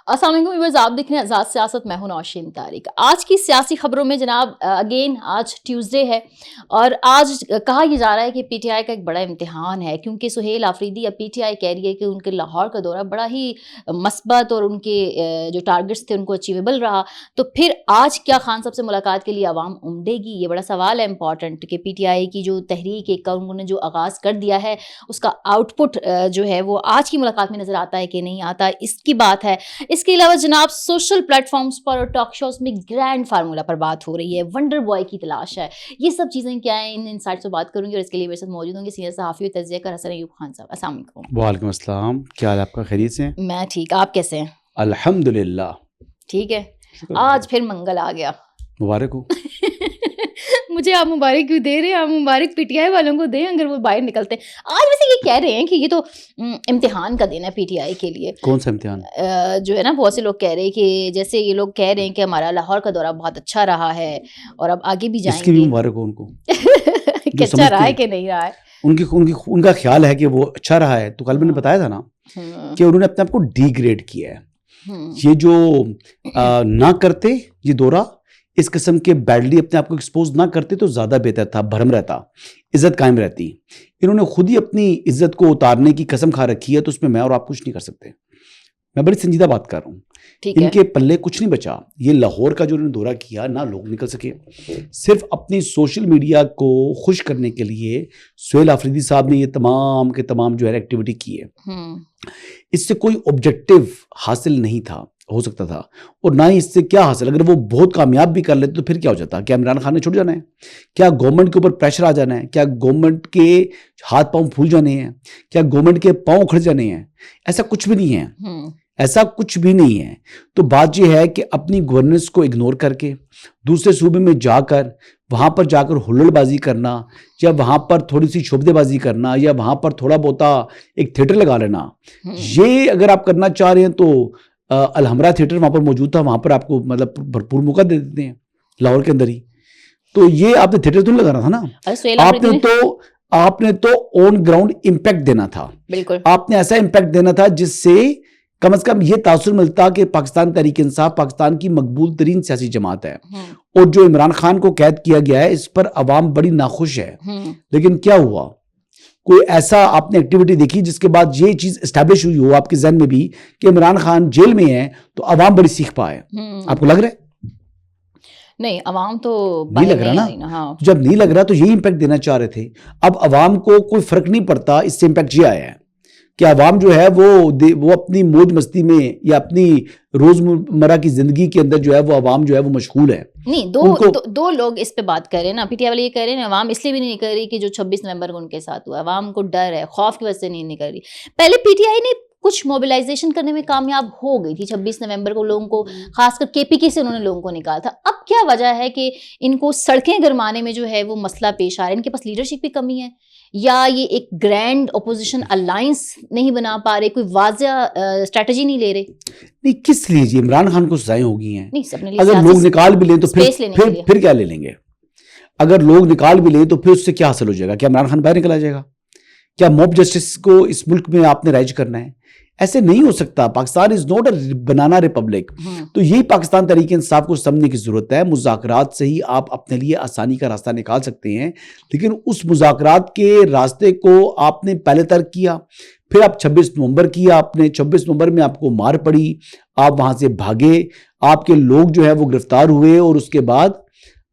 السلام علیکم ویورز، آپ دیکھ رہے ہیں آزاد سیاست، میں ہوں نوشین طارق۔ آج کی سیاسی خبروں میں جناب اگین آج ٹیوزڈے ہے اور آج کہا یہ جا رہا ہے کہ پی ٹی آئی کا ایک بڑا امتحان ہے، کیونکہ سہیل آفریدی اب پی ٹی آئی کہہ رہی ہے کہ ان کے لاہور کا دورہ بڑا ہی مثبت اور ان کے جو ٹارگٹس تھے ان کو اچیویبل رہا۔ تو پھر آج کیا خان صاحب سے ملاقات کے لیے عوام امڑے گی؟ یہ بڑا سوال ہے امپورٹنٹ کہ پی ٹی آئی کی جو تحریک ایک انہوں نے جو آغاز کر دیا ہے اس کا آؤٹ پٹ جو ہے وہ آج کی ملاقات میں نظر آتا ہے کہ نہیں آتا، اس کی بات ہے۔ اس کے علاوہ جناب سوشل پلیٹ فارمز پر اور ٹاک شوز میں گرینڈ فارمولا پر بات ہو رہی ہے، ونڈر بوائے کی تلاش ہے۔ یہ سب چیزیں کیا ہیں، ان انسائٹ سے بات کروں گی اور اس کے لیے میرے ساتھ موجود ہوں گے سینئر صحافی و تجزیہ کار حسن ایوب خان صاحب۔ السلام علیکم۔ وعلیکم السلام، کیا حال ہے آپ کا؟ خیریت سے؟ میں ٹھیک، آپ کیسے ہیں؟ الحمدللہ ٹھیک ہے۔ آج پھر منگل آ گیا، مبارک ہو۔ مجھے آپ مبارک کیوں دے رہے ہیں؟ آپ مبارک پی ٹی آئی والوں کو دیں اگر وہ باہر نکلتے ہیں۔ آج ویسے یہ کہہ رہے ہیں کہ یہ تو امتحان کا دن ہے پی ٹی آئی کے لیے۔ کون سا امتحان؟ جو ہے نا بہت سے لوگ کہہ رہے ہیں کہ جیسے یہ لوگ کہہ رہے ہیں کہ ہمارا لاہور کا دورہ بہت اچھا رہا ہے اور اب آگے بھی جائیں اس کی بھی گے۔ مبارک ہو ان کو کہ اچھا رہا ہے کہ نہیں رہا ہے؟ ان کا خیال ہے کہ وہ اچھا رہا ہے۔ تو کل میں نے بتایا تھا نا کہ انہوں نے اپنے آپ کو ڈی گریڈ کیا ہے۔ یہ جو نہ کرتے یہ دورہ، اس قسم کے بیڈلی اپنے آپ کو ایکسپوز نہ کرتے تو زیادہ بہتر تھا، بھرم رہتا، عزت قائم رہتی۔ انہوں نے خود ہی اپنی عزت کو اتارنے کی قسم کھا رکھی ہے، تو اس میں میں اور آپ کچھ نہیں کر سکتے۔ میں بڑی سنجیدہ بات کر رہا ہوں، ان کے پلے کچھ نہیں بچا۔ یہ لاہور کا جو انہوں نے دورہ کیا نہ لوگ نکل سکے، صرف اپنی سوشل میڈیا کو خوش کرنے کے لیے سہیل آفریدی صاحب نے یہ تمام کے تمام جو ہے ایکٹیویٹی کی ہے۔ اس سے کوئی آبجیکٹیو حاصل نہیں تھا، ہو سکتا تھا، اور نہ ہی اس سے کیا حاصل۔ اگر وہ بہت کامیاب بھی کر لیتے تو پھر کیا ہو جاتا؟ کیا عمران خان نے چھوڑ جانا ہے؟ کیا گورنمنٹ کے اوپر پریشر آ جانا ہے؟ کیا گورنمنٹ کے ہاتھ پاؤں پھول جانے ہیں؟ کیا گورنمنٹ کے پاؤں کھڑ جانے ہیں؟ ایسا کچھ بھی نہیں ہے، ایسا کچھ بھی نہیں ہے۔ تو بات یہ ہے کہ اپنی گورننس کو اگنور کر کے دوسرے صوبے میں جا کر وہاں پر جا کر ہلڑ بازی کرنا، یا وہاں پر تھوڑی سی شعبدے بازی کرنا، یا وہاں پر تھوڑا بہتا ایک تھیٹر لگا لینا، یہ اگر آپ کرنا چاہ رہے ہیں تو الحمرا تھیٹر وہاں پر موجود تھا، وہاں پر آپ کو مطلب بھرپور موقع دے دیتے ہیں لاہور کے اندر ہی۔ تو یہ آپ نے تھیٹر تو نہیں لگانا تھا نا، آپ نے تو آن گراؤنڈ امپیکٹ دینا تھا۔ بالکل، آپ نے ایسا امپیکٹ دینا تھا جس سے کم از کم یہ تاثر ملتا کہ پاکستان تحریک انصاف پاکستان کی مقبول ترین سیاسی جماعت ہے، اور جو عمران خان کو قید کیا گیا ہے اس پر عوام بڑی ناخوش ہے۔ لیکن کیا ہوا؟ کوئی ایسا آپ نے ایکٹیویٹی دیکھی جس کے بعد یہ چیز اسٹیبلش ہوئی ہو آپ کے ذہن میں بھی کہ عمران خان جیل میں ہے تو عوام بڑی سیکھ پائے؟ آپ کو لگ رہا ہے؟ نہیں، عوام تو نہیں لگ رہا نا۔ جب نہیں لگ رہا تو یہی امپیکٹ دینا چاہ رہے تھے۔ اب عوام کو کوئی فرق نہیں پڑتا، اس سے امپیکٹ یہ آیا ہے کہ عوام جو ہے وہ اپنی موج مستی میں یا اپنی روزمرہ کی زندگی کے اندر جو ہے وہ عوام جو ہے وہ مشغول ہے۔ نہیں، دو لوگ اس پہ بات کر رہے ہیں نا، پی ٹی آئی والے یہ کہہ رہے ہیں عوام اس لیے بھی نہیں کر رہی کہ جو 26 نومبر کو ان کے ساتھ ہوا، عوام کو ڈر ہے، خوف کی وجہ سے نہیں کر رہی۔ پہلے پی ٹی آئی نے کچھ موبلائزیشن کرنے میں کامیاب ہو گئی تھی 26 نومبر کو، لوگوں کو خاص کر کے پی کے سے انہوں نے لوگوں کو نکالا تھا۔ اب کیا وجہ ہے کہ ان کو سڑکیں گرمانے میں جو ہے وہ مسئلہ پیش آ رہا ہے؟ ان کے پاس لیڈرشپ کی کمی ہے، یا یہ ایک گرینڈ اپوزیشن الائنس نہیں بنا پا رہے، کوئی واضح اسٹریٹجی نہیں لے رہے؟ نہیں، کس لیے جی؟ عمران خان کو سزائیں ہو گئی ہیں، نہیں، سب نے اگر لوگ نکال بھی لیں تو پھر کیا لے لیں گے؟ اگر لوگ نکال بھی لیں تو پھر اس سے کیا حاصل ہو جائے گا؟ کیا عمران خان باہر نکلا جائے گا؟ کیا موب جسٹس کو اس ملک میں آپ نے رائج کرنا ہے؟ ایسے نہیں ہو سکتا۔ Pakistan is not a banana republic. تو یہی پاکستان تحریک انصاف کو سمجھنے کی ضرورت ہے۔ مذاکرات سے ہی آپ اپنے لیے آسانی کا راستہ نکال سکتے ہیں، لیکن اس مذاکرات کے راستے کو آپ نے پہلے ترک کیا، پھر آپ 26 نومبر کیا، آپ نے 26 نومبر میں آپ کو مار پڑی، آپ وہاں سے بھاگے، آپ کے لوگ جو ہے وہ گرفتار ہوئے، اور اس کے بعد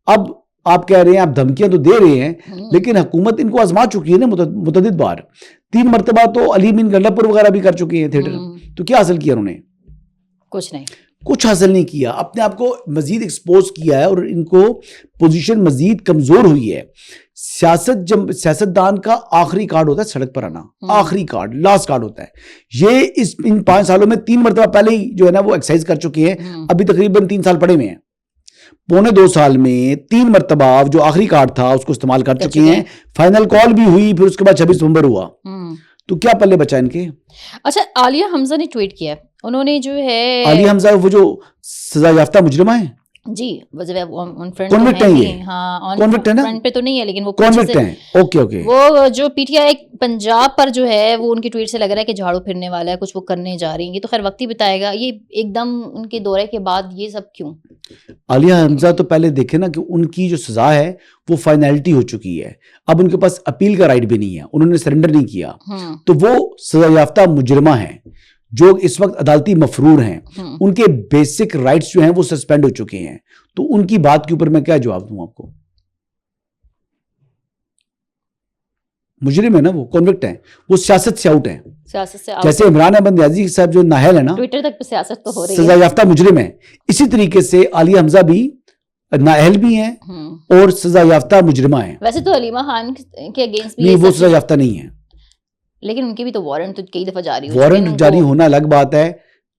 اب آپ کہہ رہے ہیں آپ دھمکیاں تو دے رہے ہیں، لیکن حکومت ان کو آزما چکی ہے نا متعدد بار، 3 مرتبہ تو علی مین گلہ پور وغیرہ بھی کر چکے ہیں تھیٹر۔ تو کیا حاصل کیا انہوں نے؟ کچھ حاصل نہیں کیا، اپنے آپ کو مزید ایکسپوز کیا ہے، اور ان کو پوزیشن مزید کمزور ہوئی ہے۔ سیاستدان کا آخری کارڈ ہوتا ہے سڑک پر آنا، آخری کارڈ، لاسٹ کارڈ ہوتا ہے۔ یہ ان 5 سالوں میں 3 مرتبہ پہلے ہی جو ہے نا وہ ایکسرسائز کر چکے ہیں، ابھی تقریباً 3 سال پڑے ہوئے ہیں۔ پونے 2 سال میں 3 مرتبہ جو آخری کارڈ تھا اس کو استعمال کر چکے ہیں، فائنل کال بھی ہوئی، پھر اس کے بعد 26 نومبر ہوا، تو کیا پلے بچا ان کے؟ اچھا، عالیہ حمزہ نے ٹویٹ کیا، انہوں نے جو ہے عالیہ حمزہ وہ جو سزا یافتہ مجرمہ ہیں، جی Convict ہیں یہ؟ Convict ہے نا؟ فرنٹ پہ تو نہیں ہے لیکن وہ Convict ہیں. Okay okay. وہ جو پی ٹی آئی پنجاب پر جو ہے وہ ان کی ٹویٹ سے لگ رہا ہے کہ جھاڑو پھرنے والا ہے, کچھ وہ کرنے جا رہی ہیں. یہ تو خیر وقت ہی بتائے گا. یہ ایک دم ان کے دورے کے بعد یہ سب کیوں؟ عالیہ حمزہ تو پہلے دیکھے نا کہ ان کی جو سزا ہے وہ فائنلٹی ہو چکی ہے, اب ان کے پاس اپیل کا رائٹ بھی نہیں ہے, انہوں نے سرنڈر نہیں کیا, تو وہ سزا یافتہ مجرمہ ہیں جو اس وقت عدالتی مفرور ہیں, ان کے بیسک رائٹس جو ہیں وہ سسپینڈ ہو چکے ہیں. تو ان کی بات کے اوپر میں کیا جواب دوں آپ کو؟ مجرم ہے نا, وہ کنوکٹ ہیں, وہ سیاست سے آؤٹ ہیں. جیسے عمران احمد نیازی صاحب جو نااہل ہے نا, ٹویٹر تک سیاست تو ہو رہی ہے, سزا یافتہ مجرم ہے, اسی طریقے سے عالیہ حمزہ بھی نااہل بھی ہیں اور سزا یافتہ مجرمہ ہیں. ویسے تو علیمہ خان کے اگینسٹ بھی نہیں, وہ سزا یافتہ نہیں ہے, لیکن ان کی بھی تو وارنٹ تو کئی دفعہ جاری ہو, وارنٹ جاری ہونا الگ بات ہے,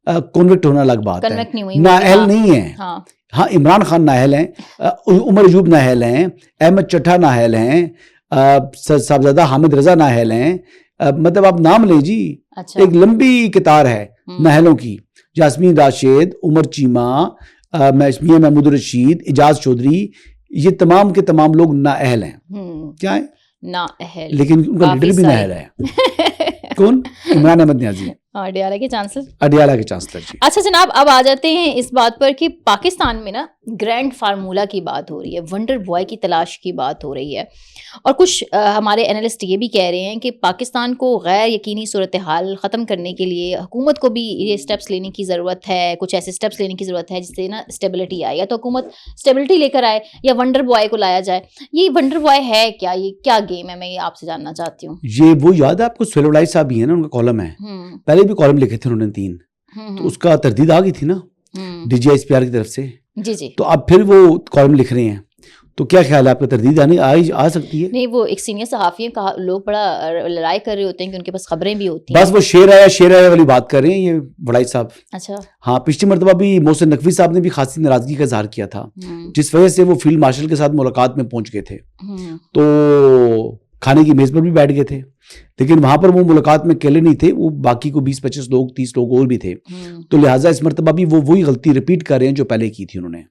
کنوکٹ ہونا الگ بات ہے, نااہل نہیں ہے. ہاں, عمران خان نااہل ہیں, عمر ایوب نااہل ہیں, احمد چٹھا نااہل ہیں, صاحبزادہ حامد رضا نااہل ہیں, مطلب آپ نام لیں جی, ایک لمبی قطار ہے نااہلوں کی. یاسمین راشد, عمر چیمہ, میاں محمود رشید, اعجاز چودھری, یہ تمام کے تمام لوگ نااہل ہیں. کیا ہیں؟ نااہل. لیکن ان کا لیڈر بھی نااہل ہے. کون؟ عمران احمد نیازی, اڈیالہ کے چانسلر. اڈیالہ کے چانسلر. اچھا جناب, اب آ جاتے ہیں اس بات پر کہ پاکستان میں نا گرینڈ فارمولا کی بات ہو رہی ہے, ونڈر بوائے کی تلاش کی بات ہو رہی ہے, اور کچھ ہمارے اینالسٹ یہ بھی کہہ رہے ہیں کہ پاکستان کو غیر یقینی صورتحال ختم کرنے کے لیے حکومت کو بھی یہ اسٹیپس لینے کی ضرورت ہے, کچھ ایسے اسٹیپس لینے کی ضرورت ہے جس سے نا اسٹیبلٹی آئے, یا تو حکومت اسٹیبلٹی لے کر آئے یا ونڈر بوائے کو لایا جائے. یہ ونڈر بوائے ہے کیا, یہ کیا گیم ہے, میں یہ آپ سے جاننا چاہتی ہوں. یہ وہ یاد ہے آپ کو, سہیل ولائی صاحب بھی ہیں نا, ان کا کالم ہے, پہلے بھی کالم لکھے تھے انہوں نے 3, تو اس کا تردید آ گئی تھی نا D G S P R کی طرف سے. جی جی. تو اب پھر وہ کالم لکھ رہے ہیں, تو کیا خیال ہے آپ کا, تردید آ سکتی ہے؟ نہیں, وہ ایک سینئر صحافی ہیں, لوگ بڑا لڑائی کر رہے ہوتے ہیں کہ ان کے پاس خبریں بھی ہوتی ہیں. بس وہ شیر آیا والی بات کر رہے ہیں یہ ولائی صاحب. اچھا. ہاں, پچھلی مرتبہ بھی محسن نقوی صاحب نے بھی خاصی ناراضگی کا اظہار کیا تھا, جس وجہ سے وہ فیلڈ مارشل کے ساتھ ملاقات میں پہنچ گئے تھے, تو کھانے کی میز پر بھی بیٹھ گئے تھے, لیکن وہاں پر وہ ملاقات میں اکیلے نہیں تھے, وہ باقی کو 20-25 لوگ 30 لوگ اور بھی تھے, تو لہٰذا اس مرتبہ بھی وہ وہی غلطی ریپیٹ کر رہے ہیں جو پہلے کی تھی انہوں نے.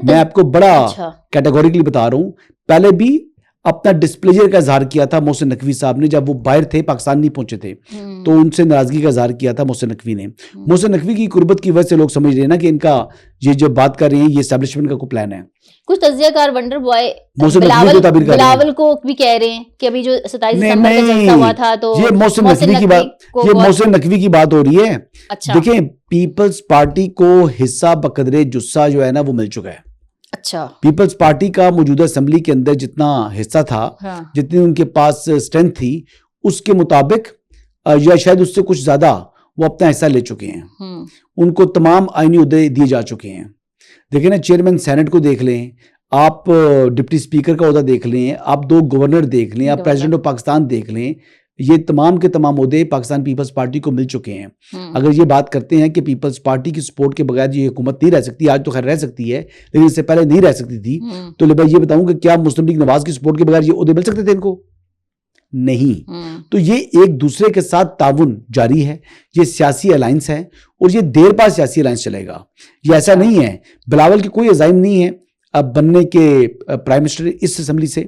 میں آپ کو بڑا کیٹیگوریکلی بتا رہا ہوں, پہلے بھی اپنا ڈسپلیجر کا اظہار کیا تھا محسن نقوی صاحب نے, جب وہ باہر تھے, پاکستان نہیں پہنچے تھے, تو ان سے ناراضگی کا اظہار کیا تھا محسن نقوی نے. محسن نقوی کی قربت کی وجہ سے لوگ سمجھ رہے ہیں نا کہ ان کا یہ جو بات کر رہے ہیں یہ اسٹیبلشمنٹ کا کوئی پلان ہے. کچھ تجزیہ کار ونڈر بوائے بلاول کو بھی کہہ رہے ہیں کہ ابھی جو 27 دسمبر کا جلسہ ہوا تھا, تو یہ محسن نقوی کی بات ہو رہی ہے. دیکھیں, پیپلز پارٹی کو حصہ بقدر جثہ جو ہے نا وہ مل چکا ہے. اچھا. پیپلز پارٹی کا موجودہ اسمبلی کے اندر جتنا حصہ تھا, جتنی ان کے پاس اسٹرینتھ تھی, اس کے مطابق یا شاید اس سے کچھ زیادہ وہ اپنا حصہ لے چکے ہیں. ان کو تمام آئینی عہدے دیے جا چکے ہیں. دیکھیں نا, چیئرمین سینٹ کو دیکھ لیں آپ, ڈپٹی اسپیکر کا عہدہ دیکھ لیں آپ, 2 گورنر دیکھ لیں آپ, پریزیڈنٹ آف پاکستان دیکھ لیں, یہ تمام کے تمام عہدے پاکستان پیپلز پارٹی کو مل چکے ہیں. اگر یہ بات کرتے ہیں کہ پیپلز پارٹی کی سپورٹ کے بغیر یہ حکومت نہیں رہ سکتی, آج تو خیر رہ سکتی ہے لیکن اس سے پہلے نہیں رہ سکتی تھی, تو میں یہ بتاؤں کہ کیا مسلم لیگ نواز کی سپورٹ کے بغیر یہ عہدے مل سکتے تھے ان کو؟ نہیں. تو یہ ایک دوسرے کے ساتھ تعاون جاری ہے, یہ سیاسی الائنس ہے, اور یہ دیر بعد سیاسی الائنس چلے گا. یہ ایسا نہیں ہے, بلاول کے کوئی عزائم نہیں ہے اب بننے کے پرائم منسٹر اس اسمبلی سے,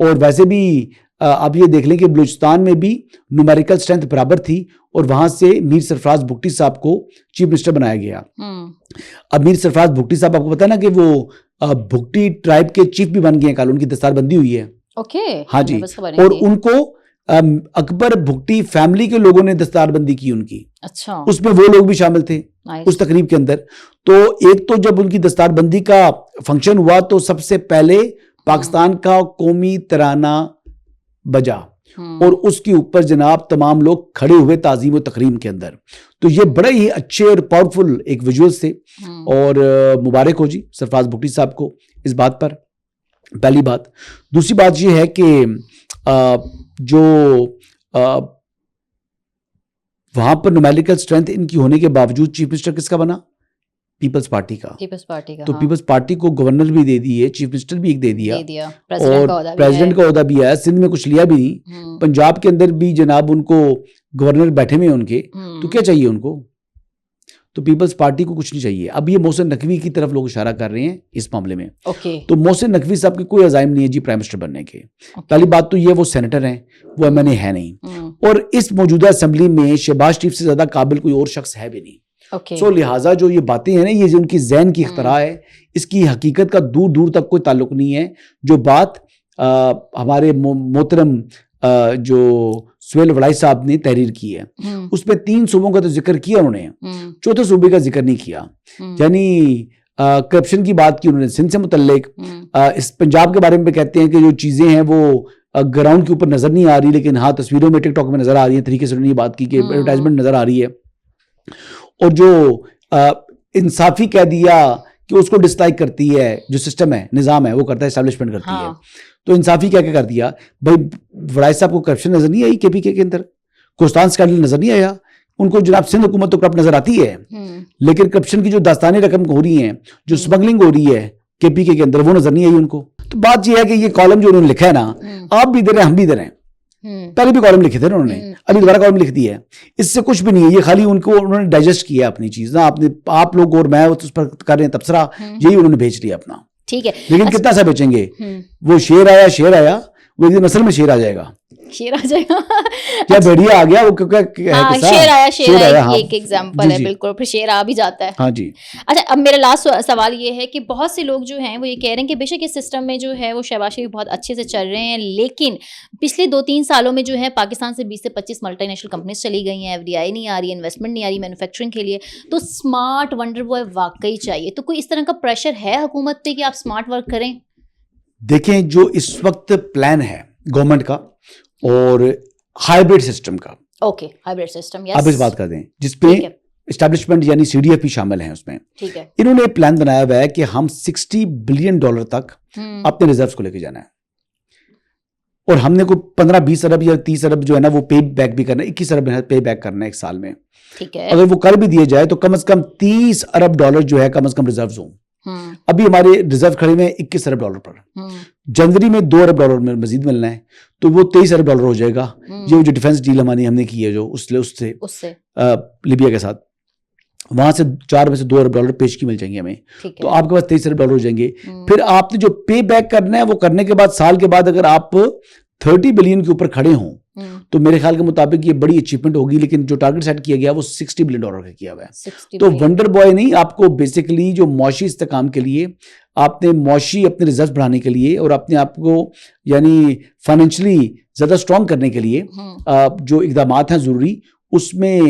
اور ویسے بھی اب یہ دیکھ لیں کہ بلوچستان میں بھی نومیریکل اسٹرینتھ برابر تھی, اور وہاں سے میر سرفراز بھگٹی صاحب کو چیف منسٹر بنایا گیا. اب میر سرفراز بھگٹی صاحب آپ کو پتا ہے نا کہ وہ بھگٹی ٹرائب کے چیف بھی بن گئے ہیں, کل ان کی دستار بندی ہوئی ہے. ہاں جی, اور ان کو اکبر بھگٹی فیملی کے لوگوں نے دستار بندی کی ان کی. اچھا. اس میں وہ لوگ بھی شامل تھے اس تقریب کے اندر. تو ایک تو جب ان کی دستار بندی کا فنکشن ہوا تو سب سے پہلے پاکستان کا قومی ترانہ بجا, اور اس کے اوپر جناب تمام لوگ کھڑے ہوئے تعظیم و تکریم کے اندر. تو یہ بڑے ہی اچھے اور پاورفل ایک ویژولز تھے, اور مبارک ہو جی سرفراز بھگٹی صاحب کو اس بات پر. پہلی بات. دوسری بات یہ ہے کہ جو وہاں پر نومیریکل اسٹرینتھ ان کی ہونے کے باوجود چیف منسٹر کس کا بنا؟ پیپلز پارٹی کا. تو پیپلز پارٹی کو گورنر بھی دے دیے, چیف منسٹر بھی ایک دے دیا, اور پریزیڈنٹ کا عہدہ بھی ہے. سندھ میں کچھ لیا بھی نہیں, پنجاب کے اندر بھی جناب ان کو گورنر بیٹھے ہوئے ان کے, تو کیا چاہیے ان کو؟ تو پیپلز پارٹی کو کچھ نہیں چاہیے. اب یہ محسن نقوی کی طرف لوگ اشارہ کر رہے ہیں اس معاملے میں. تو محسن نقوی صاحب کے کوئی عزائم نہیں ہے جی پرائم منسٹر بننے کے. پہلی بات تو یہ وہ سینیٹر ہیں, وہ ایم این اے ہے نہیں, اور اس موجودہ اسمبلی میں شہباز شریف سے زیادہ قابل کوئی اور شخص ہے بھی نہیں. سو لہٰذا جو یہ باتیں ہیں نا, یہ ان کی ذہن کی اختراع ہے, اس کی حقیقت کا دور دور تک کوئی تعلق نہیں ہے. جو بات ہمارے محترم جو سہیل وڑائی صاحب نے تحریر کی ہے, اس میں 3 صوبوں کا تو ذکر کیا انہوں نے, چوتھے صوبے کا ذکر نہیں کیا. یعنی کرپشن کی بات کی انہوں نے سندھ سے متعلق. اس پنجاب کے بارے میں کہتے ہیں کہ جو چیزیں ہیں وہ گراؤنڈ کے اوپر نظر نہیں آ رہی, لیکن ہاں تصویروں میں ٹک ٹاک میں نظر آ رہی ہے. طریقے سے انہوں نے یہ بات کی کہ ایڈورٹائزمنٹ نظر آ رہی ہے. اور جو انصافی کہہ دیا کہ اس کو ڈسلائک کرتی ہے, جو سسٹم ہے, نظام ہے, وہ کرتا ہے, اسٹیبلشمنٹ کرتی ہے. تو انصافی کیا کر دیا بھائی, وڑائی صاحب کو کرپشن نظر نہیں آئی کے پی کے اندر, کوستان اسکینڈل نظر نہیں آیا ان کو. جناب سندھ حکومت تو کرپٹ نظر آتی ہے, لیکن کرپشن کی جو داستانی رقم ہو رہی ہیں, جو اسمگلنگ ہو رہی ہے کے پی کے اندر, وہ نظر نہیں آئی ان کو. تو بات یہ ہے کہ یہ کالم جو انہوں نے لکھا ہے نا, آپ بھی ادھر ہیں ہم بھی ادھر ہیں. پہلے بھی کالم لکھے تھے انہوں نے, ابھی دوبارہ کالم لکھ دی ہے. اس سے کچھ بھی نہیں ہے, یہ خالی ان کو انہوں نے ڈائجسٹ کیا اپنی چیز نا. آپ لوگ اور میں اس پر کر رہے ہیں تبصرہ, یہی انہوں نے بھیج لیا اپنا. ٹھیک ہے, لیکن کتنا سا بیچیں گے. وہ شیر آیا, وہ ایک دن اصل میں شیر آ جائے گا. شیر آ جائے گا کیا بھیڑیا آ گیا, وہ شیر آیا ایک ایگزامپل ہے بالکل. پھر شیر آ بھی جاتا ہے. ہاں جی. اچھا, اب میرا لاسٹ سوال یہ ہے کہ بہت سے لوگ جو ہیں وہ یہ کہہ رہے ہیں کہ بے شک اس سسٹم میں جو ہے وہ شہباز شریف بہت اچھے سے چل رہے ہیں, لیکن پچھلے 2-3 سالوں میں جو ہے پاکستان سے 20 سے 25 ملٹی نیشنل کمپنیز چلی گئی ہیں, FDI نہیں آ رہی, انویسٹمنٹ نہیں آ رہی مینوفیکچرنگ کے لیے. تو اسمارٹ ونڈر بوائے واقعی چاہیے. تو کوئی اس طرح کا پریشر ہے حکومت پہ کہ آپ اسمارٹ ورک کریں؟ دیکھیں, جو اس وقت پلان ہے گورنمنٹ کا اور ہائیبرڈ سسٹم کا, اوکے ہائیبرڈ سسٹم, آپ اس بات کر دیں, جس پہ اسٹیبلشمنٹ یعنی CDF بھی شامل ہیں اس میں. ٹھیک ہے. انہوں نے پلان بنایا ہوا ہے کہ ہم $60 بلین تک اپنے ریزروز کو لے کے جانا ہے, اور ہم نے کوئی 15-20 ارب یا 30 ارب جو ہے نا وہ پے بیک بھی کرنا ہے, 21 ارب پے بیک کرنا ہے 1 سال میں. ٹھیک ہے. اگر وہ کر بھی دیے جائے تو کم از کم $30 ارب جو ہے کم از کم ریزروز ہوں. ابھی ہمارے ریزرو کھڑے ہوئے ہیں $21 ارب پر. جنوری میں $2 ارب میں مزید ملنا ہے, تو وہ $23 ارب ہو جائے گا. یہ جو ڈیفنس ڈیل ہم نے کی ہے جو اس سے لیبیا کے ساتھ, وہاں سے 4 میں سے $2 ارب پیشگی مل جائیں گے ہمیں. تو آپ کے پاس $23 ارب ہو جائیں گے. پھر آپ نے جو پے بیک کرنا ہے وہ کرنے کے بعد سال کے بعد اگر آپ 30 بلین کے اوپر کھڑے ہوں تو میرے خیال کے مطابق یہ بڑی اچیومنٹ ہوگی. لیکن جو ٹارگٹ سیٹ کیا گیا وہ $60 بلین کا کیا ہوا ہے. تو ونڈر بوائے نہیں, آپ کو بیسیکلی جو معاشی استحکام کے لیے, آپ نے معاشی اپنے ریزرو بڑھانے کے لیے اور اپنے آپ کو یعنی فائنینشلی زیادہ اسٹرانگ کرنے کے لیے جو اقدامات ہیں ضروری, اس میں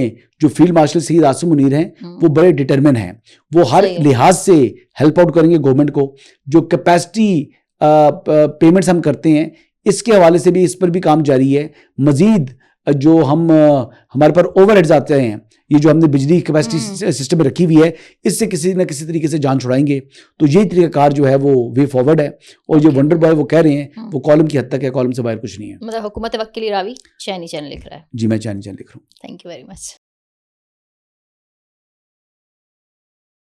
جو فیلڈ مارشل سید عاصم منیر ہیں وہ بڑے ڈٹرمن ہیں. وہ ہر لحاظ سے ہیلپ آؤٹ کریں گے گورنمنٹ کو. جو کیپیسٹی پیمنٹس ہم کرتے ہیں اس کے حوالے سے بھی اس پر بھی کام جاری ہے. مزید جو ہمارے پر اوور ہیڈز آتے ہیں, یہ جو ہم نے بجلی کیپیسٹی سسٹم میں رکھی ہوئی ہے, اس سے کسی نہ کسی طریقے سے جان چھڑائیں گے. تو یہی طریقہ کار جو ہے وہ وے فارورڈ ہے. اور جو ونڈر بوائے وہ کہہ رہے ہیں وہ کالم کی حد تک ہے, کالم سے باہر کچھ نہیں ہے. مطلب حکومت وقت کے لیے راوی چینی چین لکھ رہا ہے. جی میں چینی چین لکھ رہا ہوں. Thank you very much.